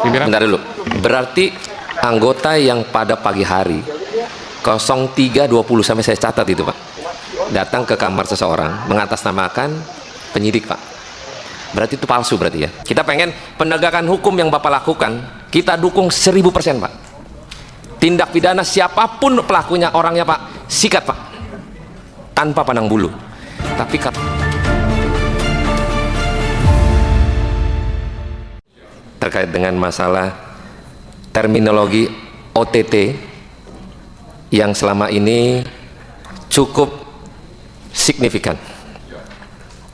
Pimpinan? Bentar dulu. Berarti anggota yang pada pagi hari 03.20 sampai saya catat itu Pak, datang ke kamar seseorang mengatasnamakan penyidik Pak. Berarti itu palsu berarti ya. Kita pengen penegakan hukum yang Bapak lakukan, kita dukung 1000% Pak. Tindak pidana siapapun pelakunya, orangnya Pak, sikat Pak, tanpa pandang bulu. Tapi terkait dengan masalah terminologi OTT yang selama ini cukup signifikan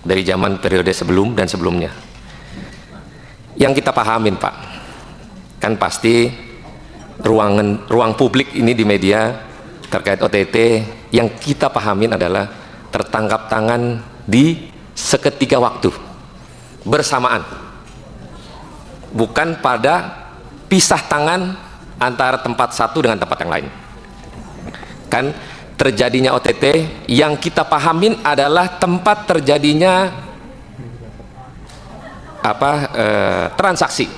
dari zaman periode sebelum dan sebelumnya, yang kita pahamin Pak, kan pasti ruang publik ini di media terkait OTT yang kita pahamin adalah tertangkap tangan di seketika waktu bersamaan, bukan pada pisah tangan antara tempat satu dengan tempat yang lain. Kan terjadinya OTT yang kita pahamin adalah tempat terjadinya transaksi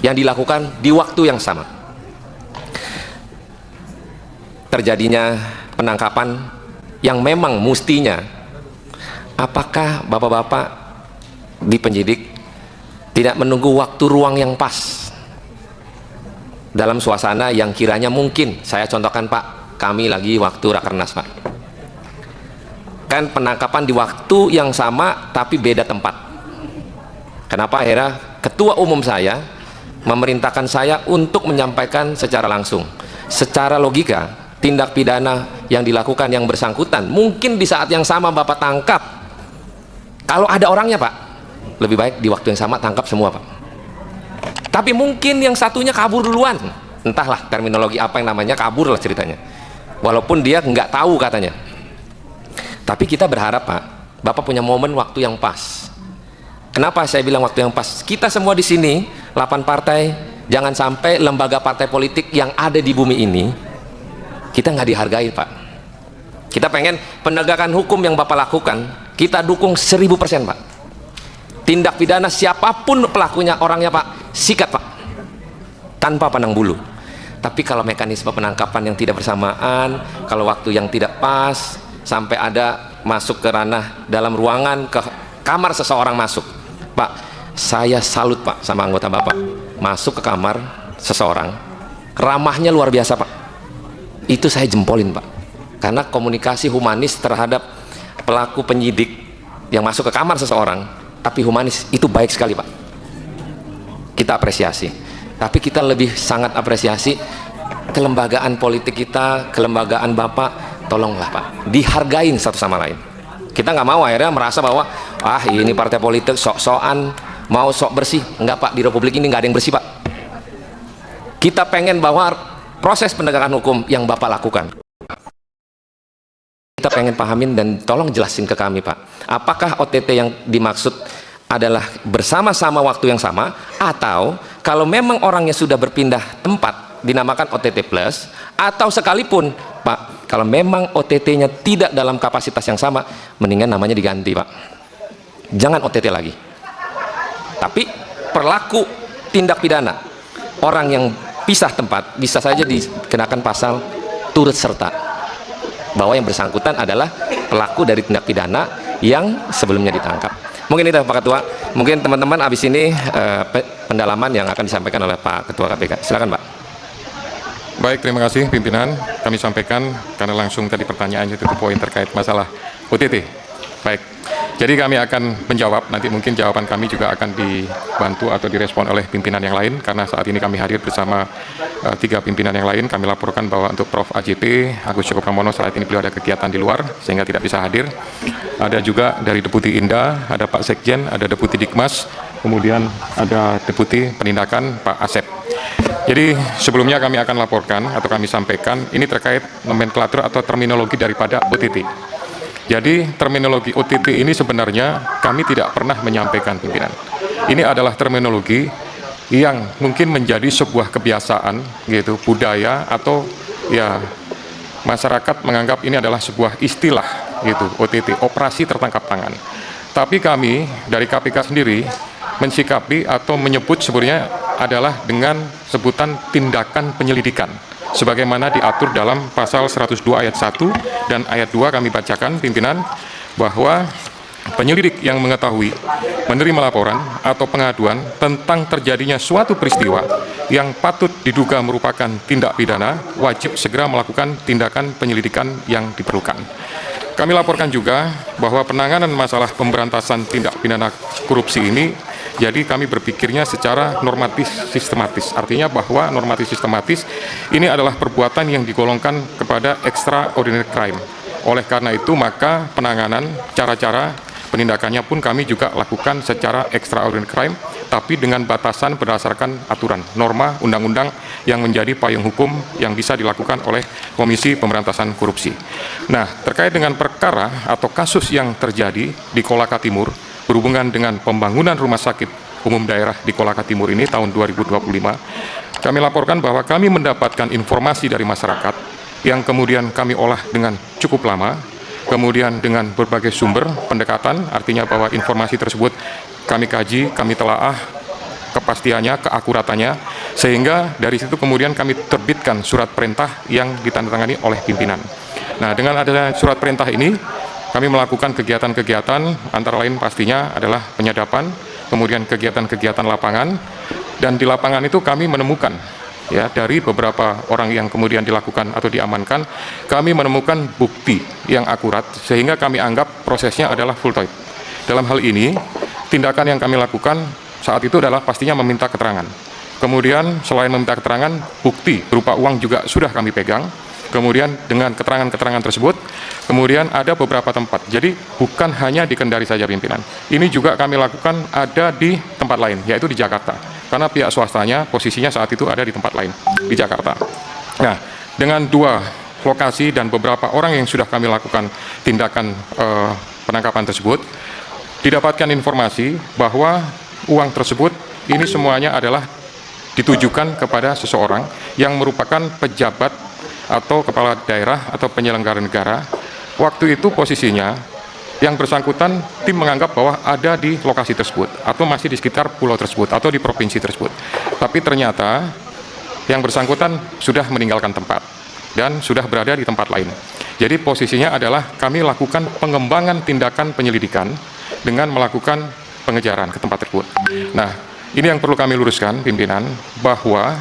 yang dilakukan di waktu yang sama. Terjadinya penangkapan yang memang mustinya, apakah bapak-bapak di penyidik tidak menunggu waktu ruang yang pas dalam suasana yang kiranya mungkin, saya contohkan Pak, kami lagi waktu rakernas Pak, kan penangkapan di waktu yang sama tapi beda tempat. Kenapa akhirnya ketua umum saya memerintahkan saya untuk menyampaikan secara langsung, secara logika tindak pidana yang dilakukan yang bersangkutan mungkin di saat yang sama Bapak tangkap, kalau ada orangnya Pak, lebih baik di waktu yang sama tangkap semua Pak. Tapi mungkin yang satunya kabur duluan, entahlah terminologi apa yang namanya, kabur lah ceritanya, walaupun dia nggak tahu katanya. Tapi kita berharap Pak, Bapak punya momen waktu yang pas. Kenapa saya bilang waktu yang pas? Kita semua di sini 8 partai, jangan sampai lembaga partai politik yang ada di bumi ini kita nggak dihargai Pak. Kita pengen penegakan hukum yang Bapak lakukan, kita dukung 1000% Pak. Tindak pidana siapapun pelakunya, orangnya Pak, sikat Pak, tanpa pandang bulu. Tapi kalau mekanisme penangkapan yang tidak bersamaan, kalau waktu yang tidak pas, sampai ada masuk ke ranah dalam ruangan, ke kamar seseorang masuk, Pak, saya salut Pak sama anggota Bapak, masuk ke kamar seseorang, ramahnya luar biasa Pak. Itu saya jempolin Pak, karena komunikasi humanis terhadap pelaku penyidik yang masuk ke kamar seseorang tapi humanis, itu baik sekali Pak, kita apresiasi. Tapi kita lebih sangat apresiasi kelembagaan politik kita, kelembagaan Bapak, tolonglah Pak, dihargain satu sama lain. Kita nggak mau akhirnya merasa bahwa ini partai politik sok-sokan, mau sok bersih. Enggak Pak, di Republik ini nggak ada yang bersih Pak. Kita pengen bahwa proses penegakan hukum yang Bapak lakukan, kita pengen pahamin dan tolong jelasin ke kami Pak, apakah OTT yang dimaksud adalah bersama-sama waktu yang sama, atau kalau memang orangnya sudah berpindah tempat dinamakan OTT plus, atau sekalipun Pak, kalau memang OTT-nya tidak dalam kapasitas yang sama, mendingan namanya diganti Pak, jangan OTT lagi. Tapi pelaku tindak pidana orang yang pisah tempat bisa saja dikenakan pasal turut serta, bahwa yang bersangkutan adalah pelaku dari tindak pidana yang sebelumnya ditangkap. Mungkin itu Pak Ketua, mungkin teman-teman habis ini pendalaman yang akan disampaikan oleh Pak Ketua KPK. Silakan Pak. Baik, terima kasih pimpinan. Kami sampaikan karena langsung tadi pertanyaannya itu poin terkait masalah OTT. Baik, jadi kami akan menjawab, nanti mungkin jawaban kami juga akan dibantu atau direspon oleh pimpinan yang lain, karena saat ini kami hadir bersama 3 pimpinan yang lain. Kami laporkan bahwa untuk Prof. AJP, Agus Joko Pramono, saat ini beliau ada kegiatan di luar sehingga tidak bisa hadir. Ada juga dari Deputi Indah, ada Pak Sekjen, ada Deputi Dikmas, kemudian ada Deputi Penindakan Pak Asep. Jadi sebelumnya kami akan laporkan atau kami sampaikan ini terkait nomenklatur atau terminologi daripada OTT. Jadi terminologi OTT ini sebenarnya kami tidak pernah menyampaikan pimpinan. Ini adalah terminologi yang mungkin menjadi sebuah kebiasaan gitu, budaya, atau ya masyarakat menganggap ini adalah sebuah istilah gitu, OTT, operasi tertangkap tangan. Tapi kami dari KPK sendiri mensikapi atau menyebut sebenarnya adalah dengan sebutan tindakan penyelidikan sebagaimana diatur dalam pasal 102 ayat 1 dan ayat 2 kami bacakan pimpinan, bahwa penyelidik yang mengetahui, menerima laporan atau pengaduan tentang terjadinya suatu peristiwa yang patut diduga merupakan tindak pidana wajib segera melakukan tindakan penyelidikan yang diperlukan. Kami laporkan juga bahwa penanganan masalah pemberantasan tindak pidana korupsi ini, jadi kami berpikirnya secara normatif sistematis. Artinya bahwa normatif sistematis ini adalah perbuatan yang digolongkan kepada extraordinary crime. Oleh karena itu maka penanganan, cara-cara penindakannya pun kami juga lakukan secara extraordinary crime, tapi dengan batasan berdasarkan aturan, norma, undang-undang yang menjadi payung hukum yang bisa dilakukan oleh Komisi Pemberantasan Korupsi. Nah, terkait dengan perkara atau kasus yang terjadi di Kolaka Timur berhubungan dengan pembangunan rumah sakit umum daerah di Kolaka Timur ini tahun 2025, kami laporkan bahwa kami mendapatkan informasi dari masyarakat yang kemudian kami olah dengan cukup lama, kemudian dengan berbagai sumber pendekatan, artinya bahwa informasi tersebut kami kaji, kami telaah kepastiannya, keakuratannya, sehingga dari situ kemudian kami terbitkan surat perintah yang ditandatangani oleh pimpinan. Nah, dengan adanya surat perintah ini, kami melakukan kegiatan-kegiatan, antara lain pastinya adalah penyadapan, kemudian kegiatan-kegiatan lapangan, dan di lapangan itu kami menemukan, ya, dari beberapa orang yang kemudian dilakukan atau diamankan, kami menemukan bukti yang akurat sehingga kami anggap prosesnya adalah full toid. Dalam hal ini, tindakan yang kami lakukan saat itu adalah pastinya meminta keterangan. Kemudian selain meminta keterangan, bukti berupa uang juga sudah kami pegang. Kemudian dengan keterangan-keterangan tersebut, kemudian ada beberapa tempat. Jadi bukan hanya di Kendari saja pimpinan. Ini juga kami lakukan ada di tempat lain, yaitu di Jakarta. Karena pihak swastanya posisinya saat itu ada di tempat lain, di Jakarta. Nah, dengan dua lokasi dan beberapa orang yang sudah kami lakukan tindakan penangkapan tersebut, didapatkan informasi bahwa uang tersebut ini semuanya adalah ditujukan kepada seseorang yang merupakan pejabat atau kepala daerah atau penyelenggara negara. Waktu itu posisinya yang bersangkutan tim menganggap bahwa ada di lokasi tersebut atau masih di sekitar pulau tersebut atau di provinsi tersebut. Tapi ternyata yang bersangkutan sudah meninggalkan tempat dan sudah berada di tempat lain. Jadi posisinya adalah kami lakukan pengembangan tindakan penyelidikan dengan melakukan pengejaran ke tempat tersebut. Nah, ini yang perlu kami luruskan pimpinan, bahwa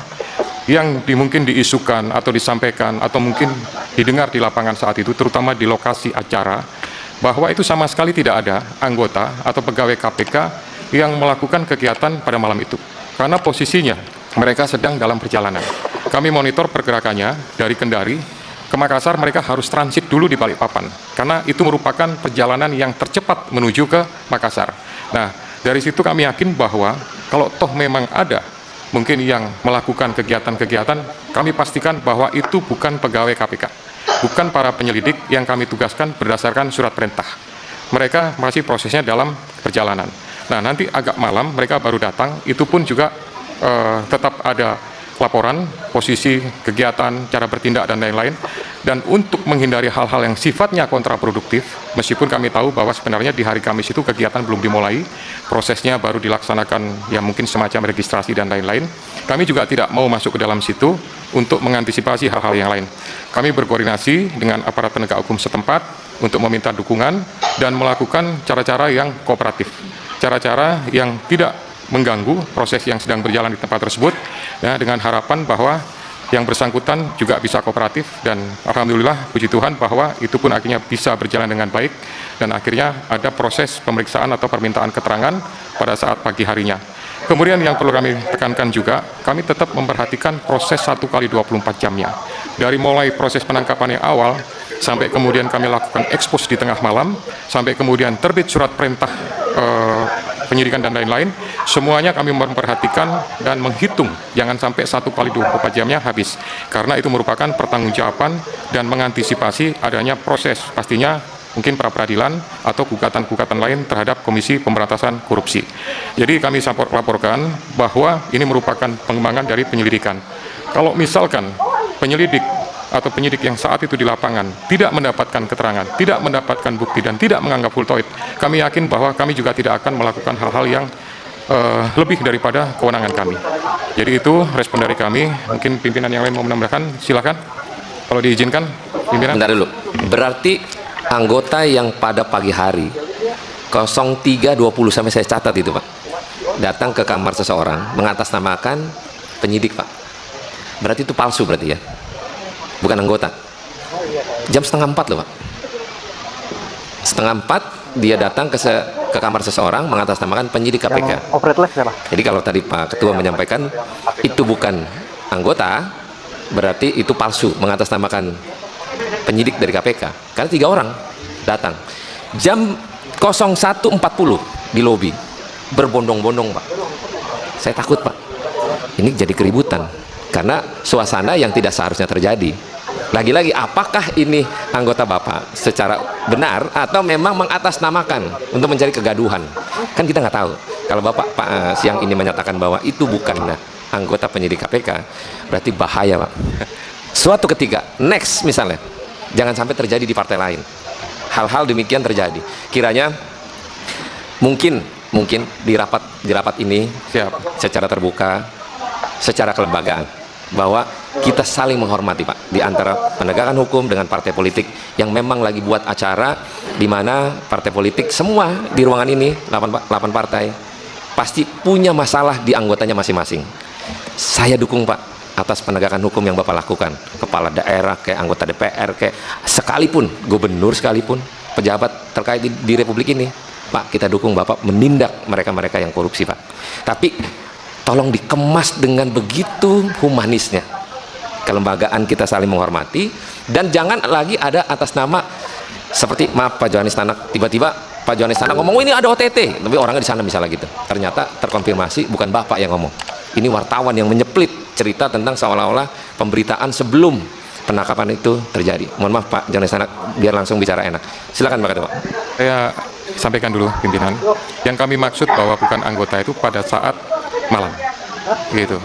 yang mungkin diisukan atau disampaikan atau mungkin didengar di lapangan saat itu, terutama di lokasi acara, bahwa itu sama sekali tidak ada anggota atau pegawai KPK yang melakukan kegiatan pada malam itu. Karena posisinya mereka sedang dalam perjalanan. Kami monitor pergerakannya dari Kendari ke Makassar, mereka harus transit dulu di Balikpapan. Karena itu merupakan perjalanan yang tercepat menuju ke Makassar. Nah, dari situ kami yakin bahwa kalau toh memang ada mungkin yang melakukan kegiatan-kegiatan, kami pastikan bahwa itu bukan pegawai KPK, bukan para penyelidik yang kami tugaskan berdasarkan surat perintah. Mereka masih prosesnya dalam perjalanan. Nah, nanti agak malam mereka baru datang, itu pun juga tetap ada laporan, posisi, kegiatan, cara bertindak, dan lain-lain. Dan untuk menghindari hal-hal yang sifatnya kontraproduktif, meskipun kami tahu bahwa sebenarnya di hari Kamis itu kegiatan belum dimulai, prosesnya baru dilaksanakan, ya mungkin semacam registrasi dan lain-lain, kami juga tidak mau masuk ke dalam situ untuk mengantisipasi hal-hal yang lain. Kami berkoordinasi dengan aparat penegak hukum setempat untuk meminta dukungan dan melakukan cara-cara yang kooperatif, cara-cara yang tidak mengganggu proses yang sedang berjalan di tempat tersebut, ya, dengan harapan bahwa yang bersangkutan juga bisa kooperatif, dan alhamdulillah puji Tuhan bahwa itu pun akhirnya bisa berjalan dengan baik dan akhirnya ada proses pemeriksaan atau permintaan keterangan pada saat pagi harinya. Kemudian yang perlu kami tekankan juga, kami tetap memperhatikan proses 1 kali 24 jamnya. Dari mulai proses penangkapan yang awal sampai kemudian kami lakukan ekspos di tengah malam, sampai kemudian terbit surat perintah penyidikan dan lain-lain, semuanya kami memperhatikan dan menghitung jangan sampai 1 kali 24 jamnya habis, karena itu merupakan pertanggungjawaban dan mengantisipasi adanya proses pastinya mungkin pra peradilan atau gugatan-gugatan lain terhadap Komisi Pemberantasan Korupsi. Jadi kami laporkan bahwa ini merupakan pengembangan dari penyelidikan. Kalau misalkan penyelidik atau penyidik yang saat itu di lapangan tidak mendapatkan keterangan, tidak mendapatkan bukti, dan tidak menganggap full toid, kami yakin bahwa kami juga tidak akan melakukan hal-hal yang lebih daripada kewenangan kami. Jadi itu respon dari kami. Mungkin pimpinan yang lain mau menambahkan, silakan. Kalau diizinkan, pimpinan. Bentar dulu. Berarti anggota yang pada pagi hari 03.20 sampai saya catat itu Pak, datang ke kamar seseorang mengatasnamakan penyidik Pak. Berarti itu palsu berarti ya? Bukan anggota. Jam 3:30 loh Pak. 3:30 dia datang ke kamar seseorang mengatasnamakan penyidik KPK. Jadi kalau tadi Pak Ketua menyampaikan itu bukan anggota, berarti itu palsu mengatasnamakan penyidik dari KPK. Karena 3 orang datang. Jam 01.40 di lobi berbondong-bondong Pak. Saya takut Pak. Ini jadi keributan karena suasana yang tidak seharusnya terjadi. Lagi-lagi, apakah ini anggota Bapak secara benar atau memang mengatasnamakan untuk mencari kegaduhan? Kan kita nggak tahu. Kalau Bapak siang ini menyatakan bahwa itu bukan anggota penyidik KPK, berarti bahaya Pak. Suatu ketika, next misalnya, jangan sampai terjadi di partai lain. Hal-hal demikian terjadi. Kiranya mungkin di rapat ini secara terbuka, secara kelembagaan, bahwa kita saling menghormati Pak di antara penegakan hukum dengan partai politik yang memang lagi buat acara di mana partai politik semua di ruangan ini 8 partai pasti punya masalah di anggotanya masing-masing. Saya dukung Pak atas penegakan hukum yang Bapak lakukan, kepala daerah kayak anggota DPR kayak sekalipun gubernur sekalipun pejabat terkait di Republik ini Pak, kita dukung Bapak menindak mereka-mereka yang korupsi Pak. Tapi tolong dikemas dengan begitu humanisnya. Kelembagaan kita saling menghormati dan jangan lagi ada atas nama seperti maaf Pak Johanis Tanak, tiba-tiba Pak Johanis Tanak ngomong ini ada OTT, tapi orangnya di sana misalnya gitu. Ternyata terkonfirmasi bukan Bapak yang ngomong. Ini wartawan yang menyeplit cerita tentang seolah-olah pemberitaan sebelum penangkapan itu terjadi. Mohon maaf Pak Johanis Tanak, biar langsung bicara enak. Silakan Pak Ketua. Saya sampaikan dulu pimpinan. Yang kami maksud bahwa bukan anggota itu pada saat malam, gitu.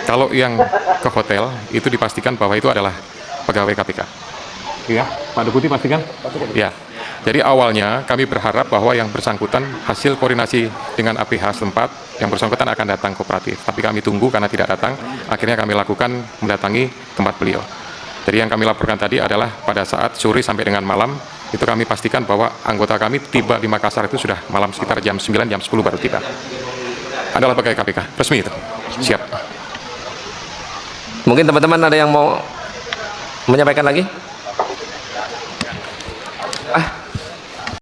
Kalau yang ke hotel itu dipastikan bahwa itu adalah pegawai KPK. Iya, Pak Deputi pastikan? Ya. Jadi awalnya kami berharap bahwa yang bersangkutan hasil koordinasi dengan APH setempat, yang bersangkutan akan datang kooperatif. Tapi kami tunggu karena tidak datang, akhirnya kami lakukan mendatangi tempat beliau. Jadi yang kami laporkan tadi adalah pada saat sore sampai dengan malam, itu kami pastikan bahwa anggota kami tiba di Makassar itu sudah malam sekitar jam 9, jam 10 baru tiba. Adalah pegawai KPK, resmi itu. Siap. Mungkin teman-teman ada yang mau menyampaikan lagi?